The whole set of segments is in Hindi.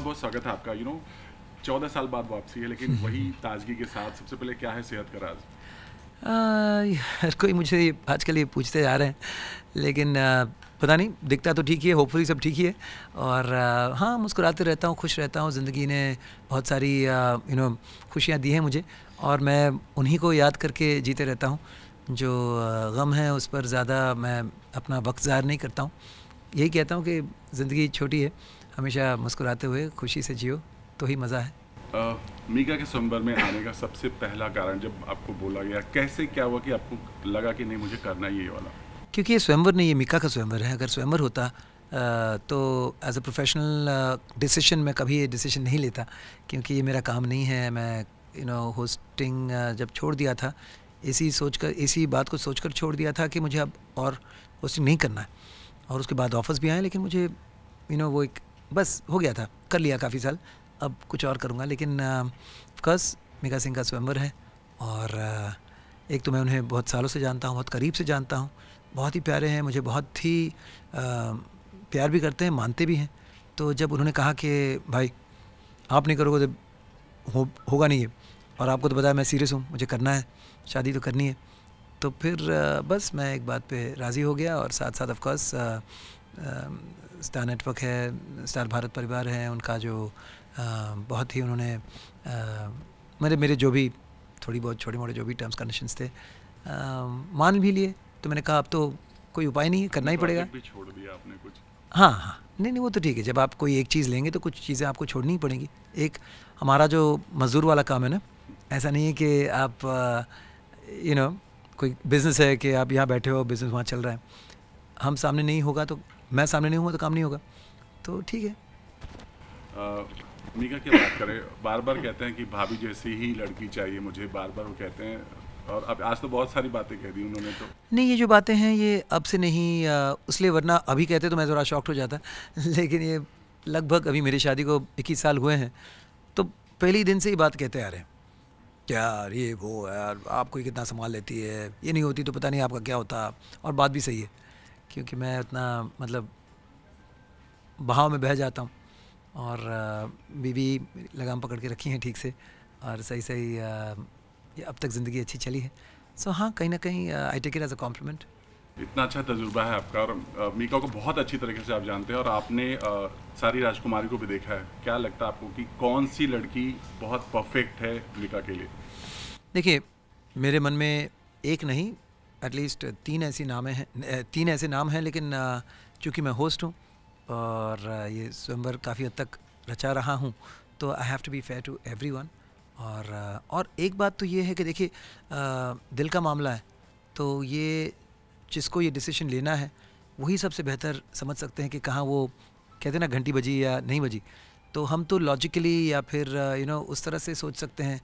बहुत स्वागत है आपका। 14 साल बाद वापसी है, लेकिन वही ताजगी के साथ। सबसे पहले क्या है सेहत का राज? हर कोई मुझे आजकल ये पूछते जा रहे हैं, लेकिन पता नहीं, दिखता तो ठीक ही है, होपफुली सब ठीक ही है। और हाँ, मुस्कुराते रहता हूँ, खुश रहता हूँ। ज़िंदगी ने बहुत सारी खुशियाँ दी हैं मुझे, और मैं उन्हीं को याद करके जीते रहता हूँ। जो गम है उस पर ज़्यादा मैं अपना वक्त ज़ाहिर नहीं करता हूँ। यही कहता हूँ कि ज़िंदगी छोटी है, हमेशा मुस्कुराते हुए खुशी से जियो तो ही मज़ा है। मीका के स्वयंवर में आने का सबसे पहला कारण जब आपको बोला गया, कैसे क्या हुआ कि आपको लगा कि नहीं, मुझे करना ही ये वाला? क्योंकि ये स्वयंवर नहीं, ये मीका का स्वयंवर है। अगर स्वयंवर होता तो एज अ प्रोफेशनल डिसीजन मैं कभी ये डिसीजन नहीं लेता, क्योंकि ये मेरा काम नहीं है। मैं होस्टिंग जब छोड़ दिया था, इसी बात को सोचकर छोड़ दिया था कि मुझे अब और होस्टिंग नहीं करना है। और उसके बाद ऑफर्स भी आए, लेकिन मुझे वो एक बस हो गया था, कर लिया काफ़ी साल, अब कुछ और करूँगा। लेकिन ऑफकोर्स मीका सिंह का स्वयंवर है, और एक तो मैं उन्हें बहुत सालों से जानता हूँ, बहुत करीब से जानता हूँ। बहुत ही प्यारे हैं, मुझे बहुत ही प्यार भी करते हैं, मानते भी हैं। तो जब उन्होंने कहा कि भाई आप नहीं करोगे तो होगा नहीं है, और आपको तो पता है मैं सीरियस हूँ, मुझे करना है, शादी तो करनी है, तो फिर बस मैं एक बात पे राज़ी हो गया। और साथ साथ ऑफकोर्स स्टार नेटवर्क है, स्टार भारत परिवार है, उनका जो बहुत ही उन्होंने मेरे जो भी थोड़ी बहुत छोटे मोटे जो भी टर्म्स कंडीशंस थे मान भी लिए। तो मैंने कहा अब तो कोई उपाय नहीं है, करना ही पड़ेगा। भी छोड़ दिया आपने कुछ? हाँ हाँ, नहीं वो तो ठीक है, जब आप कोई एक चीज़ लेंगे तो कुछ चीज़ें आपको छोड़नी ही पड़ेंगी। एक हमारा जो मज़दूर वाला काम है ना, ऐसा नहीं है कि आप कोई बिज़नेस है कि आप यहाँ बैठे हो, बिज़नेस वहाँ चल रहा है, हम सामने नहीं होगा तो मैं सामने नहीं हूँ तो काम नहीं होगा, तो ठीक है। मीका की बात करें, बार बार कहते हैं कि भाभी जैसी ही लड़की चाहिए मुझे, बार बार वो कहते हैं, और अब आज तो बहुत सारी बातें कह दी उन्होंने। तो नहीं, ये जो बातें हैं ये अब से नहीं, उसलिए वरना अभी कहते तो मैं थोड़ा शॉक्ड हो जाता लेकिन ये लगभग अभी मेरी शादी को 21 साल हुए हैं, तो पहले ही दिन से ही बात कहते आ रहे हैं, यार ये वो यार आपको ही कितना संभाल लेती है, ये नहीं होती तो पता नहीं आपका क्या होता। और बात भी सही है, क्योंकि मैं उतना मतलब बहाव में बह जाता हूँ, और बीवी लगाम पकड़ के रखी हैं ठीक से, और सही सही ये अब तक ज़िंदगी अच्छी चली है। सो हाँ, कहीं ना कहीं I take it as a compliment. इतना अच्छा तजुर्बा है आपका, और मीका को बहुत अच्छी तरीके से आप जानते हैं, और आपने सारी राजकुमारी को भी देखा है। क्या लगता है आपको कि कौन सी लड़की बहुत परफेक्ट है मीका के लिए? देखिए, मेरे मन में एक नहीं, एटलीस्ट तीन ऐसे नाम हैं, लेकिन चूँकि मैं होस्ट हूँ और ये स्वयंवर काफ़ी हद तक रचा रहा हूँ, तो I have to be fair to everyone. और एक बात तो ये है कि देखिए, दिल का मामला है, तो ये जिसको ये डिसीजन लेना है वही सबसे बेहतर समझ सकते हैं कि कहाँ वो कहते हैं ना घंटी बजी या नहीं बजी। तो हम तो लॉजिकली या फिर उस तरह से सोच सकते हैं,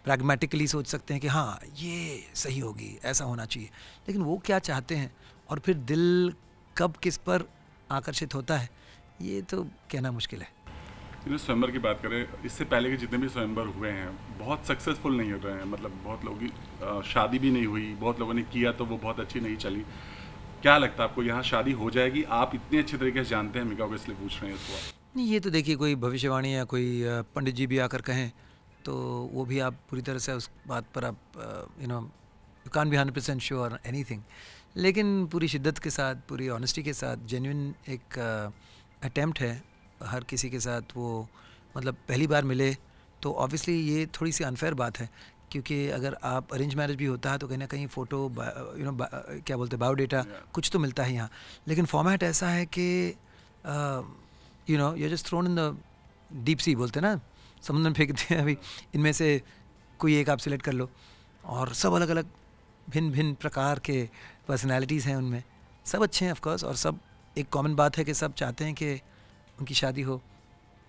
प्रैग्मेटिकली सोच सकते हैं कि हाँ ये सही होगी, ऐसा होना चाहिए, लेकिन वो क्या चाहते हैं और फिर दिल कब किस पर आकर्षित होता है, ये तो कहना मुश्किल है। स्वयंवर की बात करें, इससे पहले के जितने भी स्वयंवर हुए हैं बहुत सक्सेसफुल नहीं हो रहे हैं। मतलब बहुत लोगों की शादी भी नहीं हुई, बहुत लोगों ने किया तो वो बहुत अच्छी नहीं चली। क्या लगता है आपको, यहाँ शादी हो जाएगी? आप इतने अच्छे तरीके से जानते हैं मीका को, इसलिए पूछ रहे हैं इसको। नहीं, ये तो देखिए कोई भविष्यवाणी या कोई पंडित जी भी आकर कहें तो वो भी आप पूरी तरह से उस बात पर आप you can't be 100% sure anything. लेकिन पूरी शिद्दत के साथ, पूरी ऑनेस्टी के साथ, जेन्युइन एक अटेम्प्ट है हर किसी के साथ। वो मतलब पहली बार मिले तो ऑब्वियसली ये थोड़ी सी अनफेयर बात है, क्योंकि अगर आप अरेंज मैरिज भी होता है तो कहीं ना कहीं फ़ोटो क्या बोलते हैं, बायोडेटा कुछ तो मिलता है यहाँ। लेकिन फॉर्मेट ऐसा है कि you just thrown in the deep sea, बोलते हैं ना, समुद्र में फेंक देते हैं। अभी इनमें से कोई एक आप सिलेक्ट कर लो, और सब अलग अलग भिन्न भिन्न प्रकार के पर्सनालिटीज़ हैं उनमें, सब अच्छे हैं ऑफकोर्स, और सब एक कॉमन बात है कि सब चाहते हैं कि उनकी शादी हो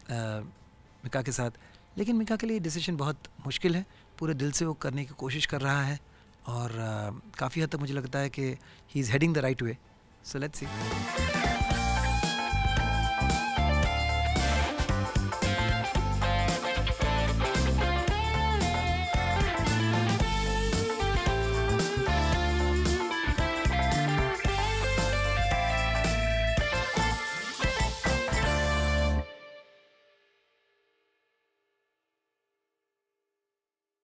मीका के साथ। लेकिन मीका के लिए डिसीजन बहुत मुश्किल है, पूरे दिल से वो करने की कोशिश कर रहा है, और काफ़ी हद तक मुझे लगता है कि he is heading the right way. So let's see.